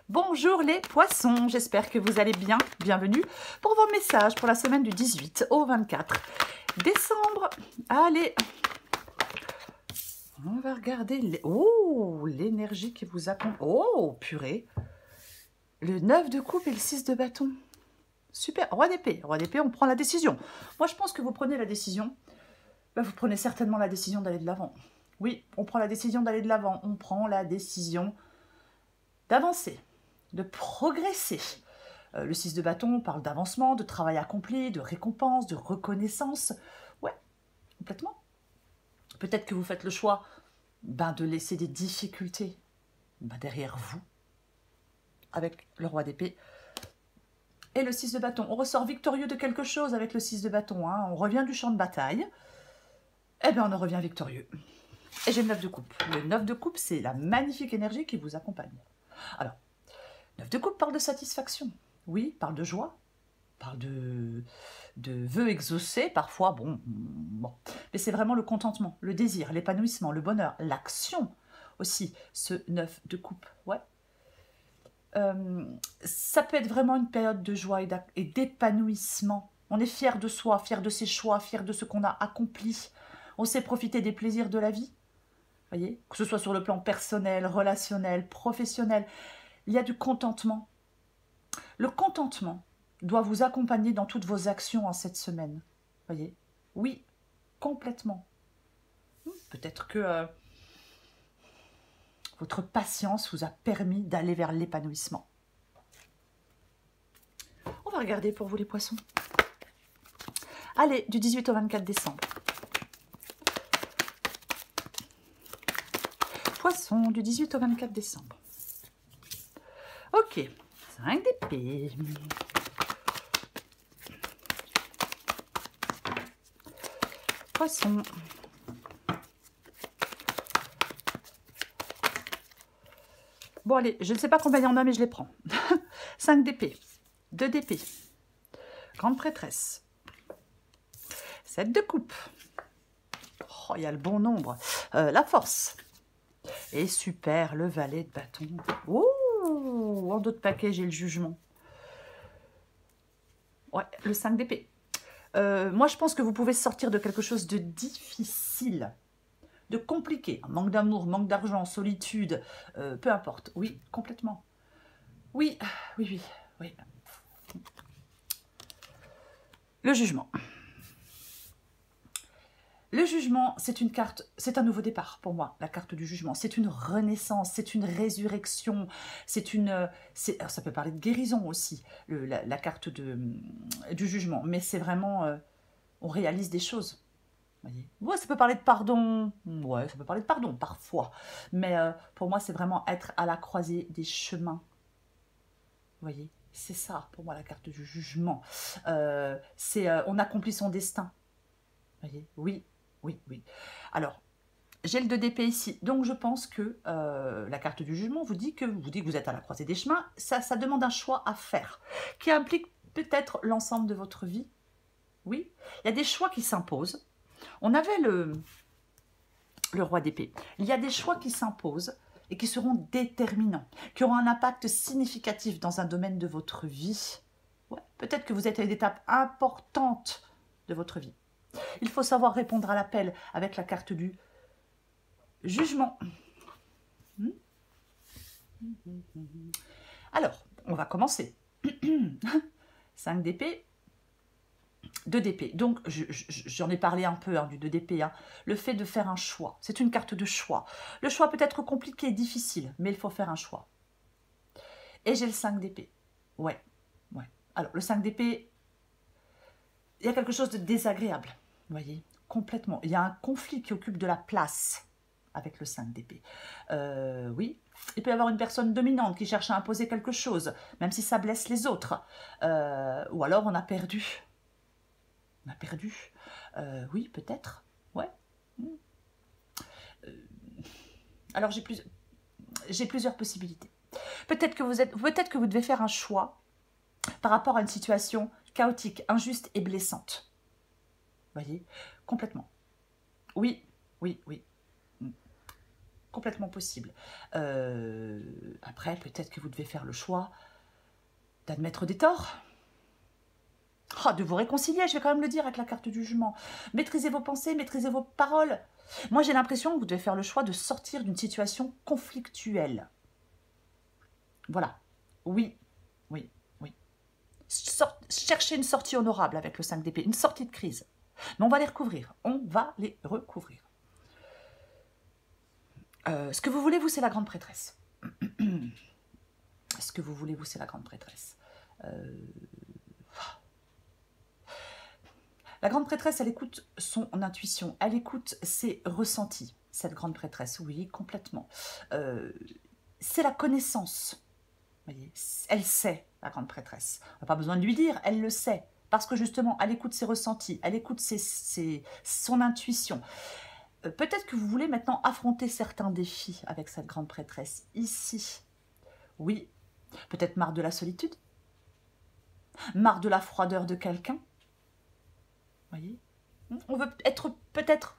Bonjour les poissons, j'espère que vous allez bien. Bienvenue pour vos messages pour la semaine du 18 au 24 décembre. Allez, on va regarder l'énergie qui vous accompagne. Oh, purée. Le 9 de coupe et le 6 de bâton. Super, roi d'épée. Roi d'épée, on prend la décision. Moi, je pense que vous prenez la décision. Vous prenez certainement la décision d'aller de l'avant. Oui, on prend la décision d'aller de l'avant. On prend la décision d'avancer, de progresser. Le 6 de bâton parle d'avancement, de travail accompli, de récompense, de reconnaissance. Ouais, complètement. Peut-être que vous faites le choix de laisser des difficultés derrière vous, avec le roi d'épée et le 6 de bâton. On ressort victorieux de quelque chose avec le 6 de bâton. Hein. On revient du champ de bataille. Eh bien, on en revient victorieux. Et j'ai le 9 de coupe. Le 9 de coupe, c'est la magnifique énergie qui vous accompagne. Alors, 9 de coupe parle de satisfaction. Oui, parle de joie, parle de vœux exaucés, parfois, bon. Mais c'est vraiment le contentement, le désir, l'épanouissement, le bonheur, l'action aussi, ce 9 de coupe, ouais. Ça peut être vraiment une période de joie et d'épanouissement. On est fier de soi, fier de ses choix, fier de ce qu'on a accompli. On sait profiter des plaisirs de la vie, voyez, que ce soit sur le plan personnel, relationnel, professionnel. Il y a du contentement. Le contentement doit vous accompagner dans toutes vos actions en cette semaine. Voyez? Oui, complètement. Peut-être que votre patience vous a permis d'aller vers l'épanouissement. On va regarder pour vous les poissons. Allez, du 18 au 24 décembre. Poissons, du 18 au 24 décembre. Ok, 5 d'épée. Poisson. Bon, allez, je ne sais pas combien il y en a, mais je les prends. 5 d'épée, 2 d'épée, grande prêtresse, 7 de coupe. Oh, il y a le bon nombre. La force. Et super, le valet de bâton. Oh, en d'autres paquets, j'ai le jugement. Ouais, le 5 d'épée. Moi, je pense que vous pouvez sortir de quelque chose de difficile, de compliqué. Manque d'amour, manque d'argent, solitude, peu importe. Oui, complètement. Oui, oui, oui, oui. Le jugement. Le jugement, c'est une carte, c'est un nouveau départ pour moi, la carte du jugement. C'est une renaissance, c'est une résurrection, ça peut parler de guérison aussi, la carte du jugement. Mais c'est vraiment, on réalise des choses. Voyez. Ouais, ça peut parler de pardon, ouais, ça peut parler de pardon parfois. Mais pour moi, c'est vraiment être à la croisée des chemins. Vous voyez, c'est ça pour moi la carte du jugement. On accomplit son destin. Vous voyez, oui. Oui, oui. Alors, j'ai le 2 d'épée ici. Donc, je pense que la carte du jugement vous dit que vous êtes à la croisée des chemins. Ça demande un choix à faire qui implique peut-être l'ensemble de votre vie. Oui, il y a des choix qui s'imposent. On avait le roi d'épée. Il y a des choix qui s'imposent et qui seront déterminants, qui auront un impact significatif dans un domaine de votre vie. Ouais, peut-être que vous êtes à une étape importante de votre vie. Il faut savoir répondre à l'appel avec la carte du jugement. Alors, on va commencer. 5 d'épée, 2 d'épée. Donc, j'en ai parlé un peu du 2 d'épée. Le fait de faire un choix. C'est une carte de choix. Le choix peut être compliqué, difficile, mais il faut faire un choix. Et j'ai le 5 d'épée. Ouais. Alors, le 5 d'épée, il y a quelque chose de désagréable. Vous voyez, complètement. Il y a un conflit qui occupe de la place avec le 5 d'épée. Oui, il peut y avoir une personne dominante qui cherche à imposer quelque chose, même si ça blesse les autres. Ou alors on a perdu. On a perdu. Oui, peut-être. Ouais. Alors j'ai plusieurs possibilités. Peut-être que vous devez faire un choix par rapport à une situation chaotique, injuste et blessante. Vous voyez, complètement. Oui. complètement possible. Après, peut-être que vous devez faire le choix d'admettre des torts. Oh, de vous réconcilier, je vais quand même le dire avec la carte du jugement. Maîtrisez vos pensées, maîtrisez vos paroles. Moi, j'ai l'impression que vous devez faire le choix de sortir d'une situation conflictuelle. Voilà. Oui, oui, oui. Cherchez une sortie honorable avec le 5 d'épée, une sortie de crise. Mais on va les recouvrir. On va les recouvrir. Ce que vous voulez, vous, c'est la grande prêtresse. Ce que vous voulez, vous, c'est la grande prêtresse. La grande prêtresse, elle écoute son intuition, elle écoute ses ressentis, cette grande prêtresse, oui, complètement. C'est la connaissance, vous voyez, elle sait, la grande prêtresse. On n'a pas besoin de lui dire, elle le sait, parce que justement, elle écoute ses ressentis, elle écoute son intuition. Peut-être que vous voulez maintenant affronter certains défis avec cette grande prêtresse, ici. Oui, peut-être marre de la solitude, marre de la froideur de quelqu'un. Voyez, on veut être peut-être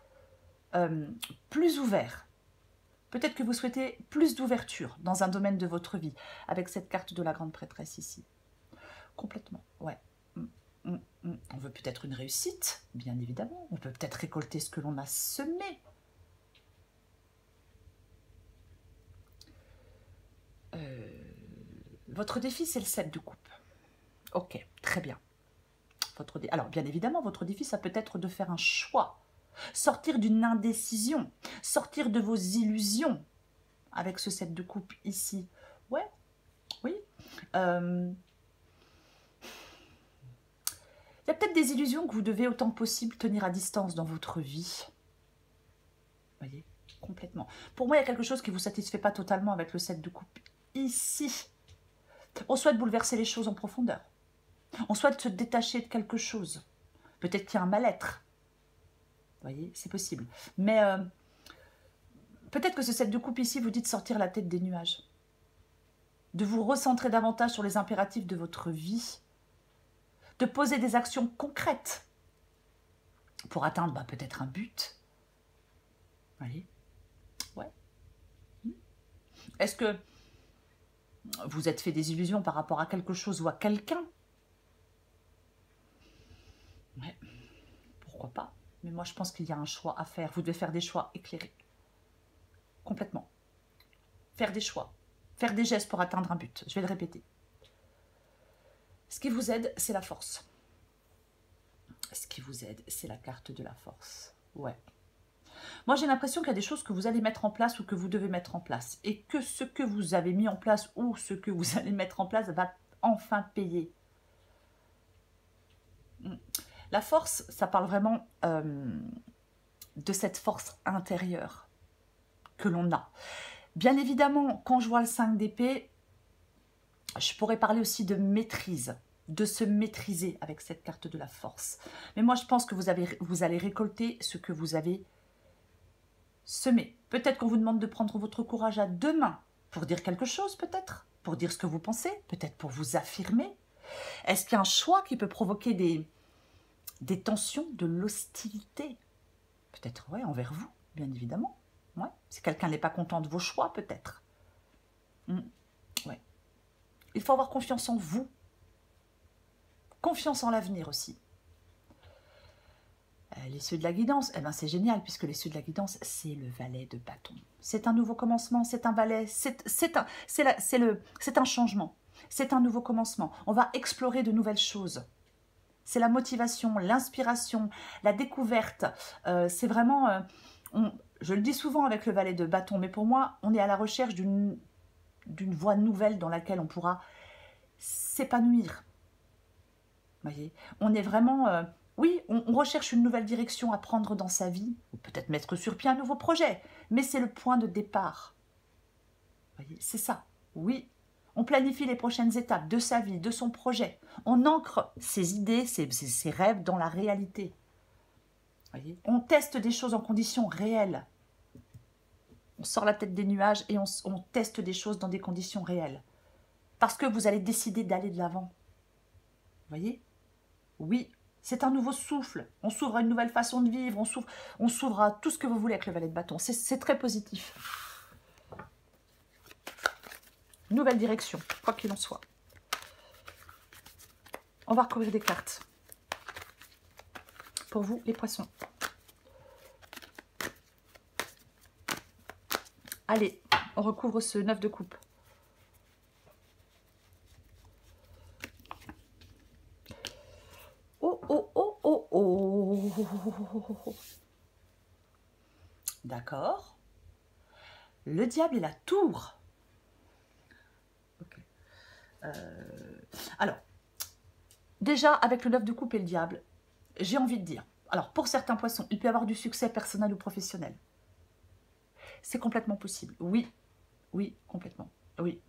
plus ouvert. Peut-être que vous souhaitez plus d'ouverture dans un domaine de votre vie, avec cette carte de la grande prêtresse ici. Complètement, ouais. On veut peut-être une réussite, bien évidemment. On peut peut-être récolter ce que l'on a semé. Votre défi, c'est le 7 de coupe. Ok, très bien. Alors, bien évidemment, votre défi, ça peut être de faire un choix. Sortir d'une indécision. Sortir de vos illusions. Avec ce 7 de coupe ici. Ouais, oui. Il y a peut-être des illusions que vous devez autant que possible tenir à distance dans votre vie. Vous voyez, complètement. Pour moi, il y a quelque chose qui ne vous satisfait pas totalement avec le 7 de coupe ici. On souhaite bouleverser les choses en profondeur. On souhaite se détacher de quelque chose. Peut-être qu'il y a un mal-être. Vous voyez, c'est possible. Mais peut-être que ce 7 de coupe ici vous dit de sortir la tête des nuages. De vous recentrer davantage sur les impératifs de votre vie. De poser des actions concrètes pour atteindre peut-être un but. Vous voyez? Ouais. Est-ce que vous êtes fait des illusions par rapport à quelque chose ou à quelqu'un? Ouais. Pourquoi pas? Mais moi, je pense qu'il y a un choix à faire. Vous devez faire des choix éclairés. Complètement. Faire des choix. Faire des gestes pour atteindre un but. Je vais le répéter. Ce qui vous aide, c'est la force. Ce qui vous aide, c'est la carte de la force. Ouais. Moi, j'ai l'impression qu'il y a des choses que vous allez mettre en place ou que vous devez mettre en place. Et que ce que vous avez mis en place ou ce que vous allez mettre en place va enfin payer. La force, ça parle vraiment de cette force intérieure que l'on a. Bien évidemment, quand je vois le 5 d'épée, je pourrais parler aussi de maîtrise, de se maîtriser avec cette carte de la force. Mais moi, je pense que vous allez récolter ce que vous avez semé. Peut-être qu'on vous demande de prendre votre courage à deux mains pour dire quelque chose, peut-être, pour dire ce que vous pensez, peut-être pour vous affirmer. Est-ce qu'il y a un choix qui peut provoquer des tensions, de l'hostilité? Peut-être, ouais, envers vous, bien évidemment. Ouais. Si quelqu'un n'est pas content de vos choix, peut-être. Ouais. Il faut avoir confiance en vous. Confiance en l'avenir aussi. Les cieux de la guidance, eh ben c'est génial, puisque les cieux de la guidance, c'est le valet de bâton. C'est un nouveau commencement, c'est un valet, c'est un changement. C'est un nouveau commencement. On va explorer de nouvelles choses. C'est la motivation, l'inspiration, la découverte. C'est vraiment... je le dis souvent avec le valet de bâton, mais pour moi, on est à la recherche d'une voie nouvelle dans laquelle on pourra s'épanouir. Vous voyez, on est vraiment... oui, on recherche une nouvelle direction à prendre dans sa vie, ou peut-être mettre sur pied un nouveau projet, mais c'est le point de départ. Vous voyez, c'est ça, oui. On planifie les prochaines étapes de sa vie, de son projet. On ancre ses idées, ses rêves dans la réalité. Vous voyez, on teste des choses en conditions réelles. On sort la tête des nuages et on teste des choses dans des conditions réelles. Parce que vous allez décider d'aller de l'avant. Vous voyez? Oui, c'est un nouveau souffle. On s'ouvre à une nouvelle façon de vivre. On s'ouvre à tout ce que vous voulez avec le valet de bâton. C'est très positif. nouvelle direction, quoi qu'il en soit. On va recouvrir des cartes. Pour vous, les poissons. Allez, on recouvre ce 9 de coupe. Oh, oh, oh, oh, oh. D'accord. Le diable et la tour. Okay. Alors, déjà, avec le 9 de coupe et le diable, j'ai envie de dire, alors pour certains poissons, il peut y avoir du succès personnel ou professionnel. C'est complètement possible. Oui, oui, complètement. Oui.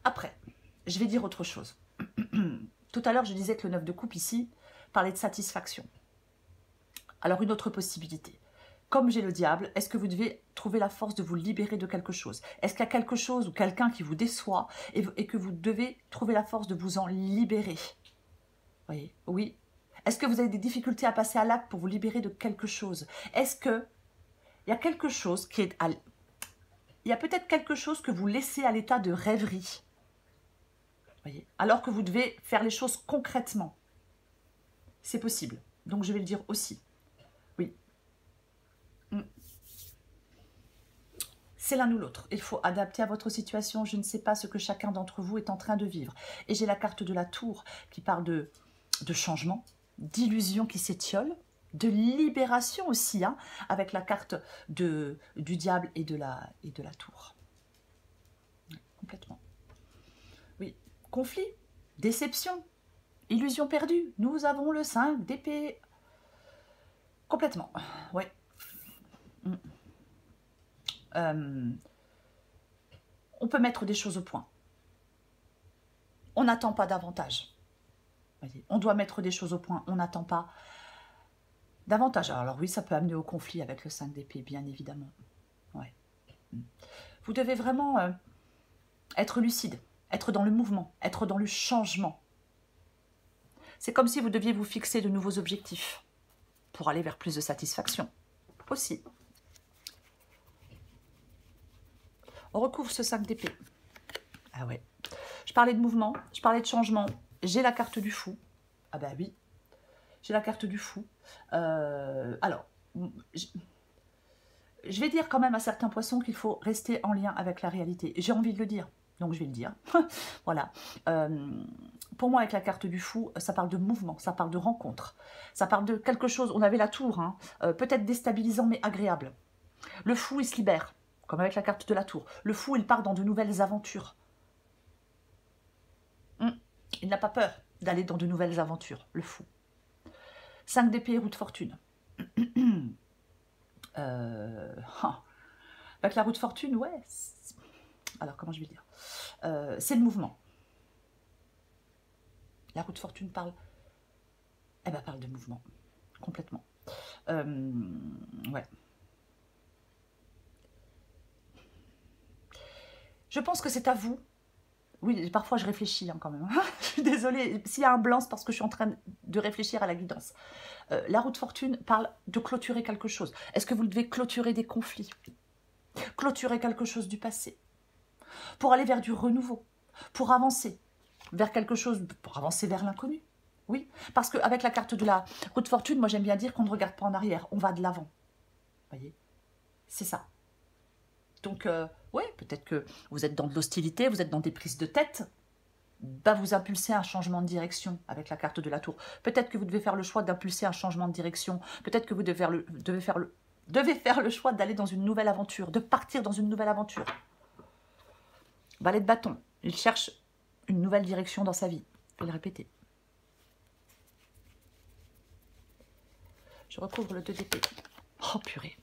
Après, je vais dire autre chose. Tout à l'heure, je disais que le 9 de coupe ici parlait de satisfaction. Alors, une autre possibilité. Comme j'ai le diable, est-ce que vous devez trouver la force de vous libérer de quelque chose? Est-ce qu'il y a quelque chose ou quelqu'un qui vous déçoit et que vous devez trouver la force de vous en libérer? Vous voyez? Oui. Est-ce que vous avez des difficultés à passer à l'acte pour vous libérer de quelque chose? Est-ce que il y a quelque chose qui est... Il y a peut-être quelque chose que vous laissez à l'état de rêverie. Voyez, alors que vous devez faire les choses concrètement. C'est possible. Donc, je vais le dire aussi. Oui. C'est l'un ou l'autre. Il faut adapter à votre situation. Je ne sais pas ce que chacun d'entre vous est en train de vivre. Et j'ai la carte de la tour qui parle de changement, d'illusion qui s'étiole, de libération aussi, hein, avec la carte du diable et de la tour. Complètement. Oui. Conflit, déception, illusion perdue. Nous avons le 5 d'épée. Complètement. Oui. On peut mettre des choses au point. On n'attend pas davantage. On doit mettre des choses au point. On n'attend pas davantage. Alors oui, ça peut amener au conflit avec le 5 d'épée, bien évidemment. Ouais. Vous devez vraiment être lucide, être dans le mouvement, être dans le changement. C'est comme si vous deviez vous fixer de nouveaux objectifs pour aller vers plus de satisfaction. Aussi. On recouvre ce 5 d'épée. Ah ouais. Je parlais de mouvement, je parlais de changement. J'ai la carte du fou. Ah bah oui. J'ai la carte du fou. Alors, je vais dire quand même à certains poissons qu'il faut rester en lien avec la réalité. J'ai envie de le dire, donc je vais le dire. Voilà. Pour moi, avec la carte du fou, ça parle de mouvement, ça parle de rencontre. Ça parle de quelque chose, on avait la tour, hein, peut-être déstabilisant mais agréable. Le fou, il se libère, comme avec la carte de la tour. Le fou, il part dans de nouvelles aventures. Il n'a pas peur d'aller dans de nouvelles aventures, le fou. 5 d'épée et roue de fortune. Avec la roue de fortune, ouais. Alors, comment je vais dire, c'est le mouvement. La roue de fortune parle... Eh ben, parle de mouvement. Complètement. Ouais. Je pense que c'est à vous. Oui, parfois je réfléchis hein, quand même. Je suis désolée. S'il y a un blanc, c'est parce que je suis en train de réfléchir à la guidance. La roue de fortune parle de clôturer quelque chose. Est-ce que vous devez clôturer des conflits? Clôturer quelque chose du passé? Pour aller vers du renouveau? Pour avancer vers quelque chose? Pour avancer vers l'inconnu? Oui, parce qu'avec la carte de la roue de fortune, moi j'aime bien dire qu'on ne regarde pas en arrière, on va de l'avant. Vous voyez? C'est ça. Donc, ouais, peut-être que vous êtes dans de l'hostilité, vous êtes dans des prises de tête, va vous impulser un changement de direction avec la carte de la tour. Peut-être que vous devez faire le choix d'impulser un changement de direction. Peut-être que vous devez faire le choix d'aller dans une nouvelle aventure, de partir dans une nouvelle aventure. Valet de bâton, il cherche une nouvelle direction dans sa vie. Je vais le répéter. Je recouvre le 2 d'épée. Oh purée.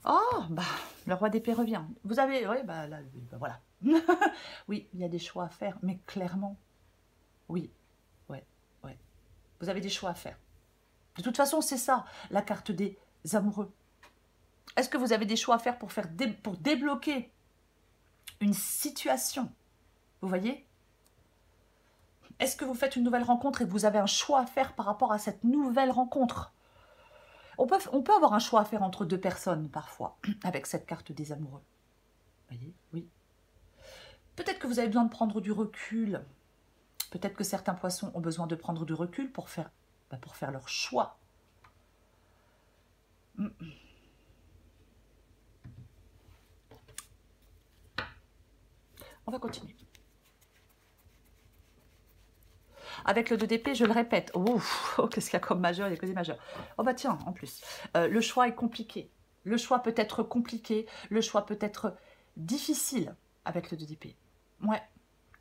Oh, bah, le roi d'épée revient. Vous avez, oui, bah, là, bah, voilà. Oui, il y a des choix à faire, mais clairement, oui, ouais, ouais. Vous avez des choix à faire. De toute façon, c'est ça, la carte des amoureux. Est-ce que vous avez des choix à faire pour débloquer une situation? Vous voyez? Est-ce que vous faites une nouvelle rencontre et que vous avez un choix à faire par rapport à cette nouvelle rencontre? On peut avoir un choix à faire entre deux personnes, parfois, avec cette carte des amoureux. Voyez, oui. Peut-être que vous avez besoin de prendre du recul. Peut-être que certains poissons ont besoin de prendre du recul pour faire leur choix. On va continuer. Avec le 2 d'épée, je le répète. Oh, qu'est-ce qu'il y a comme majeur? Il y a que des majeurs. Oh bah tiens, en plus. Le choix est compliqué. Le choix peut être compliqué. Le choix peut être difficile avec le 2 d'épée. Ouais.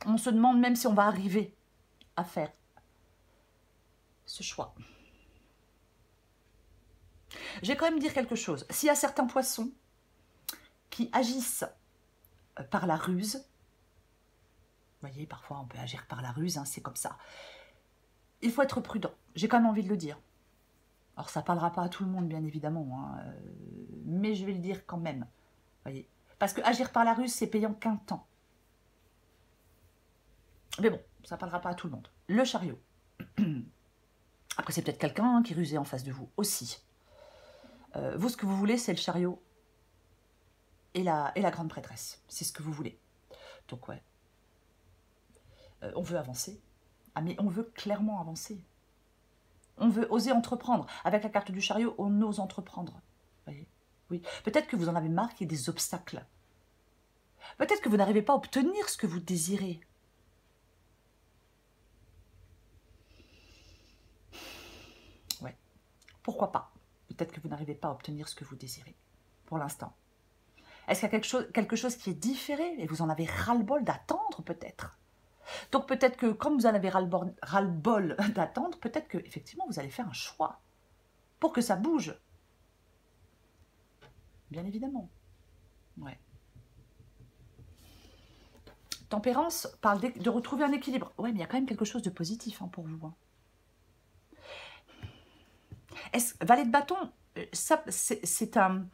On se demande même si on va arriver à faire ce choix. Je vais quand même dire quelque chose. S'il y a certains poissons qui agissent par la ruse, vous voyez, parfois on peut agir par la ruse, hein, c'est comme ça. Il faut être prudent. J'ai quand même envie de le dire. Alors ça ne parlera pas à tout le monde, bien évidemment, hein, mais je vais le dire quand même. Voyez. Parce que agir par la ruse, c'est payant qu'un temps. Mais bon, ça ne parlera pas à tout le monde. Le chariot. Après, c'est peut-être quelqu'un qui est rusé en face de vous aussi. Vous, ce que vous voulez, c'est le chariot et la grande prêtresse. C'est ce que vous voulez. Donc, ouais. On veut avancer. Ah, mais on veut clairement avancer. On veut oser entreprendre. Avec la carte du chariot, on ose entreprendre. Vous voyez? Oui. Peut-être que vous en avez marre qu'il y ait des obstacles. Peut-être que vous n'arrivez pas à obtenir ce que vous désirez. Ouais. Pourquoi pas? Peut-être que vous n'arrivez pas à obtenir ce que vous désirez. Pour l'instant. Est-ce qu'il y a quelque chose qui est différé et vous en avez ras-le-bol d'attendre peut-être? Donc peut-être que comme vous en avez ras-le-bol d'attendre, peut-être que effectivement vous allez faire un choix pour que ça bouge. Bien évidemment. Ouais. Tempérance parle de retrouver un équilibre. Ouais, mais il y a quand même quelque chose de positif hein, pour vous. Hein. Valet de bâton, c'est un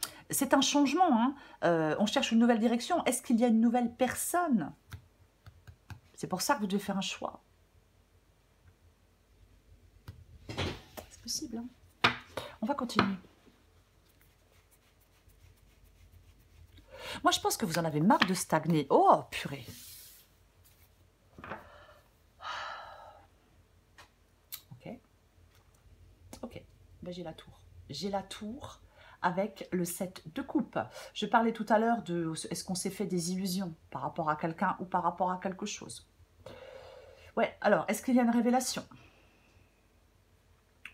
changement. Hein. On cherche une nouvelle direction. Est-ce qu'il y a une nouvelle personne? C'est pour ça que vous devez faire un choix. C'est possible. Hein. On va continuer. Moi, je pense que vous en avez marre de stagner. Oh, purée. Ok. Ok. Ben, j'ai la tour. J'ai la tour avec le 7 de coupe. Je parlais tout à l'heure de est-ce qu'on s'est fait des illusions par rapport à quelqu'un ou par rapport à quelque chose. Ouais, alors, est-ce qu'il y a une révélation?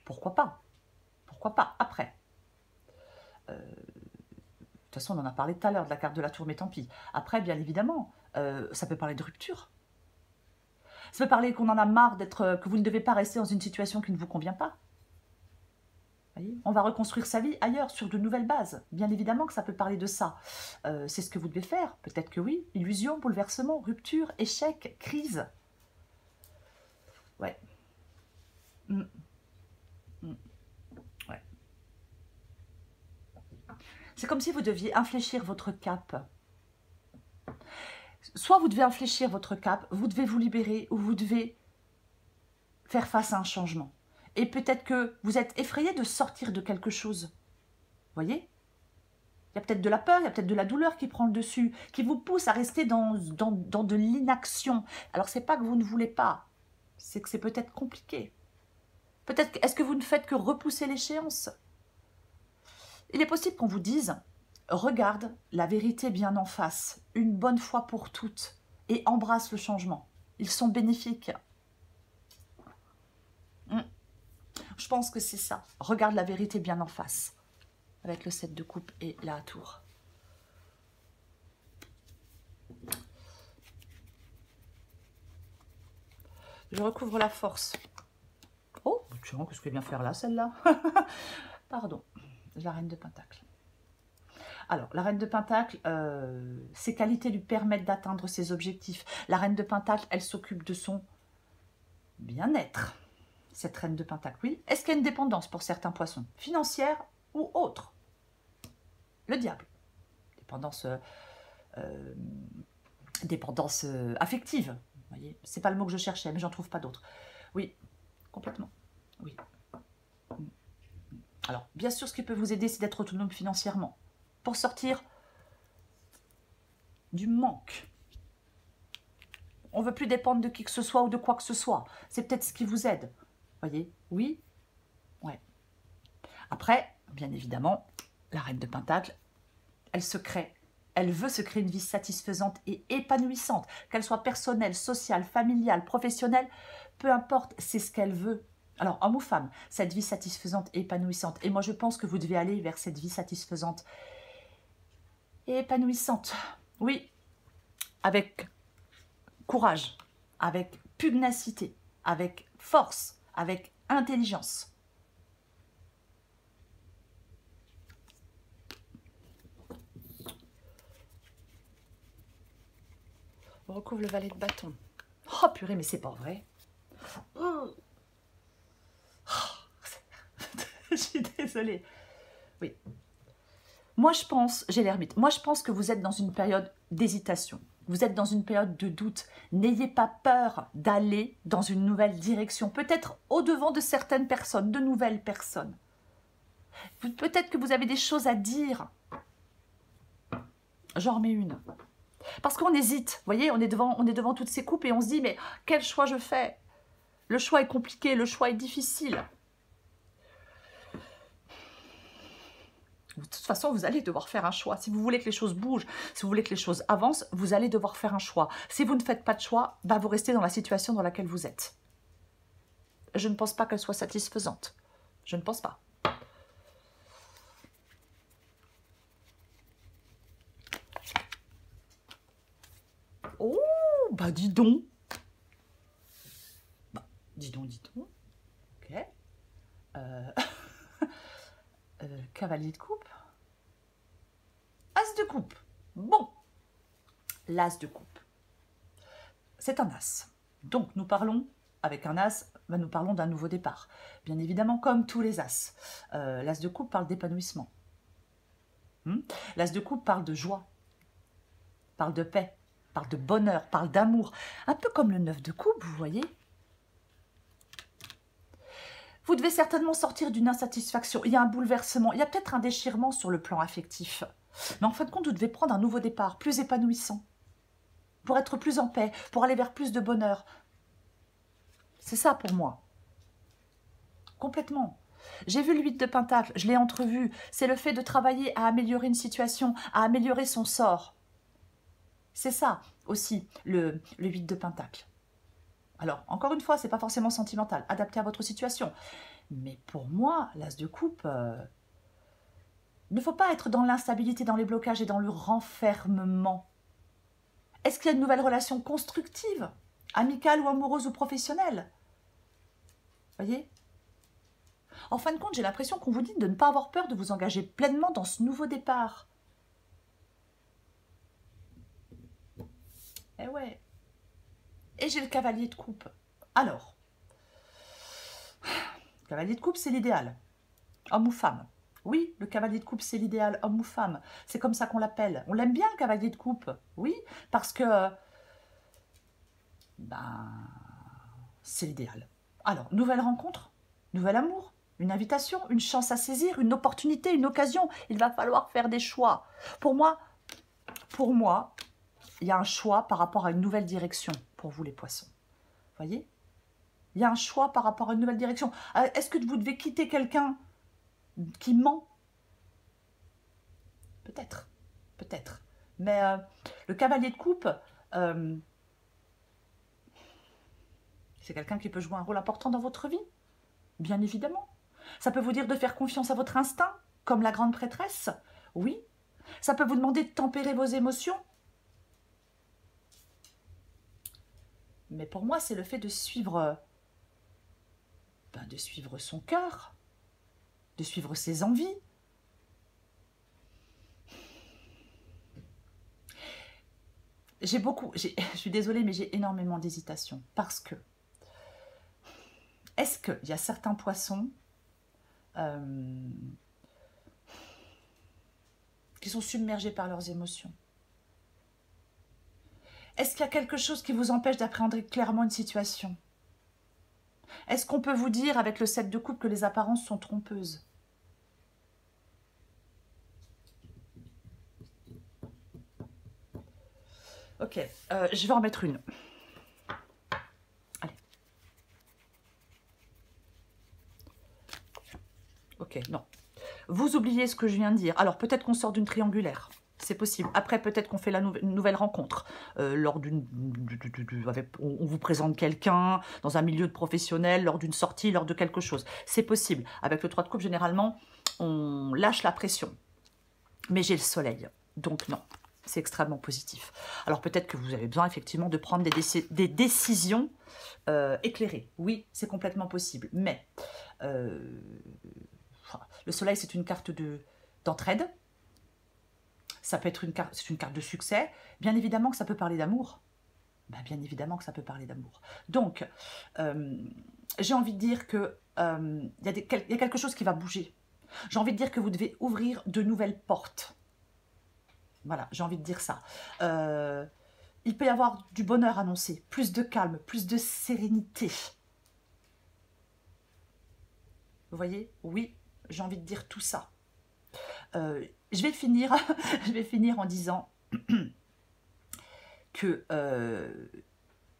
Pourquoi pas? Pourquoi pas? Après. De toute façon, on en a parlé tout à l'heure de la carte de la tour, mais tant pis. Après, bien évidemment, ça peut parler de rupture. Ça peut parler qu'on en a marre d'être, que vous ne devez pas rester dans une situation qui ne vous convient pas. Voyez, on va reconstruire sa vie ailleurs, sur de nouvelles bases. Bien évidemment que ça peut parler de ça. C'est ce que vous devez faire. Peut-être que oui. Illusion, bouleversement, rupture, échec, crise. Ouais. Ouais. C'est comme si vous deviez infléchir votre cap. Soit vous devez infléchir votre cap, vous devez vous libérer, ou vous devez faire face à un changement. Et peut-être que vous êtes effrayé de sortir de quelque chose. Voyez? Il y a peut-être de la peur, il y a peut-être de la douleur qui prend le dessus, qui vous pousse à rester dans de l'inaction. Alors, c'est pas que vous ne voulez pas, c'est que c'est peut-être compliqué. Peut-être, est-ce que vous ne faites que repousser l'échéance? Il est possible qu'on vous dise, regarde la vérité bien en face, une bonne fois pour toutes, et embrasse le changement. Ils sont bénéfiques. Je pense que c'est ça. Regarde la vérité bien en face. Avec le 7 de coupe et la tour. Je recouvre la force. Oh, qu'est-ce qu'elle vient faire là, celle-là? Pardon. La reine de Pentacle. Alors, la reine de Pentacle, ses qualités lui permettent d'atteindre ses objectifs. La reine de Pentacle, elle s'occupe de son bien-être. Cette reine de Pentacle, oui. Est-ce qu'il y a une dépendance pour certains poissons? Financière ou autre? Le diable. Dépendance, affective. Vous voyez, c'est pas le mot que je cherchais, mais j'en trouve pas d'autre. Oui, complètement. Oui. Alors, bien sûr, ce qui peut vous aider, c'est d'être autonome financièrement. Pour sortir du manque. On ne veut plus dépendre de qui que ce soit ou de quoi que ce soit. C'est peut-être ce qui vous aide. Voyez? Oui? Ouais. Après, bien évidemment, la reine de Pentacle, elle se crée. Elle veut se créer une vie satisfaisante et épanouissante, qu'elle soit personnelle, sociale, familiale, professionnelle, peu importe, c'est ce qu'elle veut. Alors, homme ou femme, cette vie satisfaisante et épanouissante. Et moi, je pense que vous devez aller vers cette vie satisfaisante et épanouissante. Oui, avec courage, avec pugnacité, avec force, avec intelligence. On recouvre le valet de bâton. Oh purée, mais c'est pas vrai. Oh. Je suis désolée. Oui. Moi, je pense, j'ai l'ermite, moi, je pense que vous êtes dans une période d'hésitation. Vous êtes dans une période de doute. N'ayez pas peur d'aller dans une nouvelle direction. Peut-être au-devant de certaines personnes, de nouvelles personnes. Peut-être que vous avez des choses à dire. J'en remets une. Parce qu'on hésite. Vous voyez, on est devant toutes ces coupes et on se dit, mais quel choix je fais? Le choix est compliqué, le choix est difficile. De toute façon, vous allez devoir faire un choix. Si vous voulez que les choses bougent, si vous voulez que les choses avancent, vous allez devoir faire un choix. Si vous ne faites pas de choix, bah vous restez dans la situation dans laquelle vous êtes. Je ne pense pas qu'elle soit satisfaisante. Je ne pense pas. Oh, bah dis donc. Bah, dis donc, dis donc. Ok. Cavalier de coupe. As de coupe. Bon. L'as de coupe. C'est un as. Donc, nous parlons, avec un as, nous parlons d'un nouveau départ. Bien évidemment, comme tous les as. L'as de coupe parle d'épanouissement. L'as de coupe parle de joie, parle de paix, parle de bonheur, parle d'amour. Un peu comme le 9 de coupe, vous voyez. Vous devez certainement sortir d'une insatisfaction. Il y a un bouleversement, il y a peut-être un déchirement sur le plan affectif. Mais en fin de compte, vous devez prendre un nouveau départ, plus épanouissant, pour être plus en paix, pour aller vers plus de bonheur. C'est ça pour moi. Complètement. J'ai vu le 8 de Pentacle, je l'ai entrevu. C'est le fait de travailler à améliorer une situation, à améliorer son sort. C'est ça aussi, le 8 de Pentacle. Alors, encore une fois, ce n'est pas forcément sentimental, adapté à votre situation. Mais pour moi, l'as de coupe, il ne faut pas être dans l'instabilité, dans les blocages et dans le renfermement. Est-ce qu'il y a une nouvelle relation constructive, amicale ou amoureuse ou professionnelle? Voyez? En fin de compte, j'ai l'impression qu'on vous dit de ne pas avoir peur de vous engager pleinement dans ce nouveau départ. Eh ouais. Et j'ai le cavalier de coupe. Alors, le cavalier de coupe, c'est l'idéal. Homme ou femme? Oui, le cavalier de coupe, c'est l'idéal, homme ou femme. C'est comme ça qu'on l'appelle. On l'aime bien, le cavalier de coupe. Oui, parce que c'est l'idéal. Alors, nouvelle rencontre, nouvel amour, une invitation, une chance à saisir, une opportunité, une occasion. Il va falloir faire des choix. Pour moi, il y a un choix par rapport à une nouvelle direction pour vous, les poissons. Voyez? Il y a un choix par rapport à une nouvelle direction. Est-ce que vous devez quitter quelqu'un qui ment? Peut-être, peut-être. Mais le cavalier de coupe, c'est quelqu'un qui peut jouer un rôle important dans votre vie, bien évidemment. Ça peut vous dire de faire confiance à votre instinct, comme la grande prêtresse, oui. Ça peut vous demander de tempérer vos émotions. Mais pour moi, c'est le fait de suivre son cœur, de suivre ses envies. Je suis désolée, mais j'ai énormément d'hésitation. Parce que, est-ce qu'il y a certains poissons qui sont submergés par leurs émotions? Est-ce qu'il y a quelque chose qui vous empêche d'appréhender clairement une situation? Est-ce qu'on peut vous dire avec le 7 de coupe que les apparences sont trompeuses? Ok, je vais en mettre une. Allez. Ok, non. Vous oubliez ce que je viens de dire. Alors, peut-être qu'on sort d'une triangulaire. C'est possible. Après, peut-être qu'on fait une nouvelle rencontre. Lors d'une... On vous présente quelqu'un dans un milieu de professionnel, lors d'une sortie, lors de quelque chose. C'est possible. Avec le 3 de coupe, généralement, on lâche la pression. Mais j'ai le soleil. Donc non, c'est extrêmement positif. Alors peut-être que vous avez besoin effectivement de prendre des décisions éclairées. Oui, c'est complètement possible. Mais le soleil, c'est une carte d'entraide. Ça peut être c'est une carte de succès. Bien évidemment que ça peut parler d'amour. Ben, bien évidemment que ça peut parler d'amour. Donc, j'ai envie de dire que y a quelque chose qui va bouger. J'ai envie de dire que vous devez ouvrir de nouvelles portes. Voilà, j'ai envie de dire ça. Il peut y avoir du bonheur annoncé, plus de calme, plus de sérénité. Vous voyez? Oui, j'ai envie de dire tout ça. Je vais finir en disant que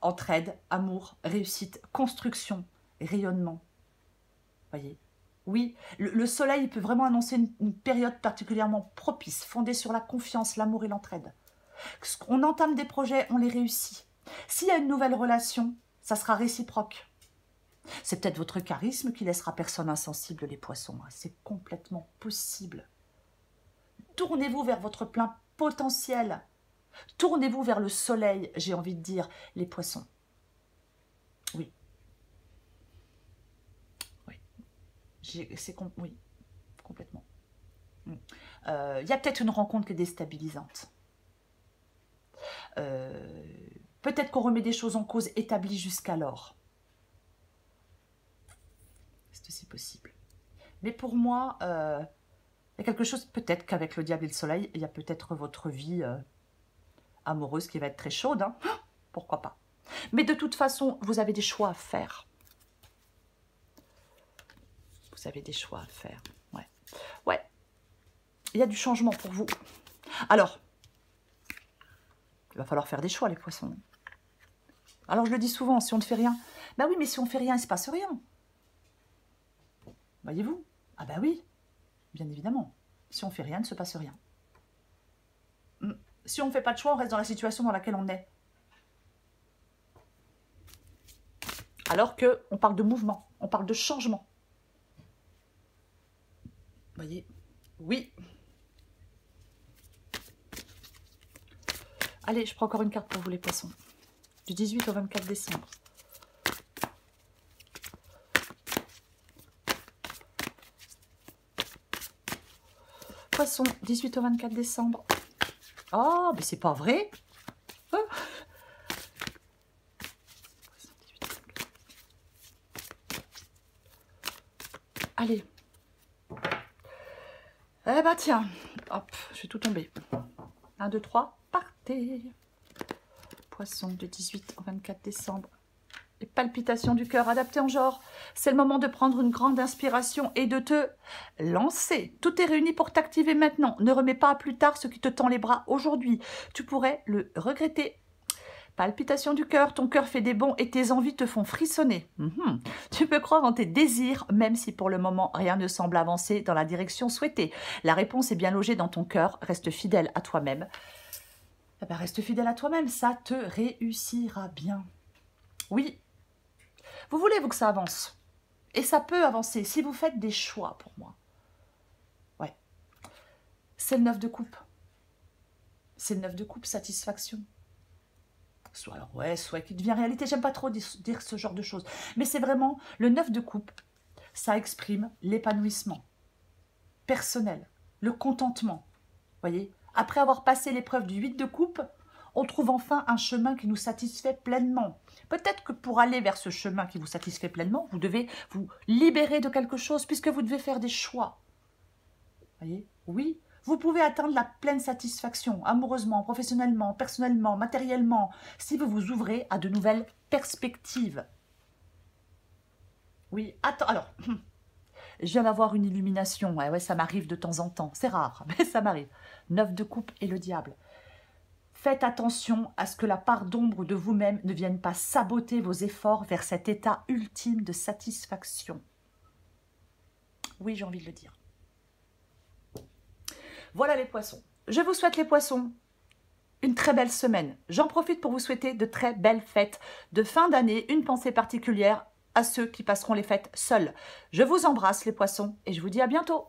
entraide, amour, réussite, construction, rayonnement. Voyez? Oui, le soleil peut vraiment annoncer une période particulièrement propice, fondée sur la confiance, l'amour et l'entraide. On entame des projets, on les réussit. S'il y a une nouvelle relation, ça sera réciproque. C'est peut-être votre charisme qui laissera personne insensible, les poissons. C'est complètement possible. Tournez-vous vers votre plein potentiel. Tournez-vous vers le soleil, j'ai envie de dire, les poissons. Oui. Oui. Oui, complètement. Il y a peut-être une rencontre qui est déstabilisante. Peut-être qu'on remet des choses en cause établies jusqu'alors. C'est aussi possible. Mais pour moi, il y a quelque chose, peut-être qu'avec le diable et le soleil, il y a peut-être votre vie amoureuse qui va être très chaude. Hein. Pourquoi pas? Mais de toute façon, vous avez des choix à faire. Vous avez des choix à faire. Ouais. Ouais. Il y a du changement pour vous. Alors, il va falloir faire des choix, les poissons. Alors, je le dis souvent, si on ne fait rien... Ben oui, mais si on ne fait rien, il ne se passe rien. Voyez-vous? Ah ben oui, bien évidemment. Si on ne fait rien, il ne se passe rien. Si on ne fait pas de choix, on reste dans la situation dans laquelle on est. Alors qu'on parle de mouvement, on parle de changement. Vous voyez? Oui. Allez, je prends encore une carte pour vous, les poissons. Du 18 au 24 décembre. Poisson, 18 au 24 décembre. Oh, mais c'est pas vrai. Oh. Allez. Eh ben tiens, hop, je vais tout tomber. 1, 2, 3, partez. Poisson, de 18 au 24 décembre. Les palpitations du cœur adaptées en genre. C'est le moment de prendre une grande inspiration et de te lancer. Tout est réuni pour t'activer maintenant. Ne remets pas à plus tard ce qui te tend les bras aujourd'hui. Tu pourrais le regretter. Palpitations du cœur, ton cœur fait des bonds et tes envies te font frissonner. Tu peux croire en tes désirs, même si pour le moment rien ne semble avancer dans la direction souhaitée. La réponse est bien logée dans ton cœur. Reste fidèle à toi-même. Eh ben, reste fidèle à toi-même, ça te réussira bien. Oui. Vous voulez, vous, que ça avance. Et ça peut avancer si vous faites des choix, pour moi. Ouais. C'est le 9 de coupe. C'est le 9 de coupe, satisfaction. Soit qui devient réalité. J'aime pas trop dire ce genre de choses. Mais c'est vraiment, le 9 de coupe, ça exprime l'épanouissement personnel, le contentement. Voyez, après avoir passé l'épreuve du 8 de coupe, on trouve enfin un chemin qui nous satisfait pleinement. Peut-être que pour aller vers ce chemin qui vous satisfait pleinement, vous devez vous libérer de quelque chose puisque vous devez faire des choix. Voyez? Oui, vous pouvez atteindre la pleine satisfaction, amoureusement, professionnellement, personnellement, matériellement, si vous vous ouvrez à de nouvelles perspectives. Oui, attends, alors, je viens d'avoir une illumination. Ouais, ça m'arrive de temps en temps. C'est rare, mais ça m'arrive. 9 de coupe et le diable. faites attention à ce que la part d'ombre de vous-même ne vienne pas saboter vos efforts vers cet état ultime de satisfaction. Oui, j'ai envie de le dire. Voilà les poissons. Je vous souhaite les poissons une très belle semaine. J'en profite pour vous souhaiter de très belles fêtes de fin d'année. Une pensée particulière à ceux qui passeront les fêtes seuls. Je vous embrasse les poissons et je vous dis à bientôt.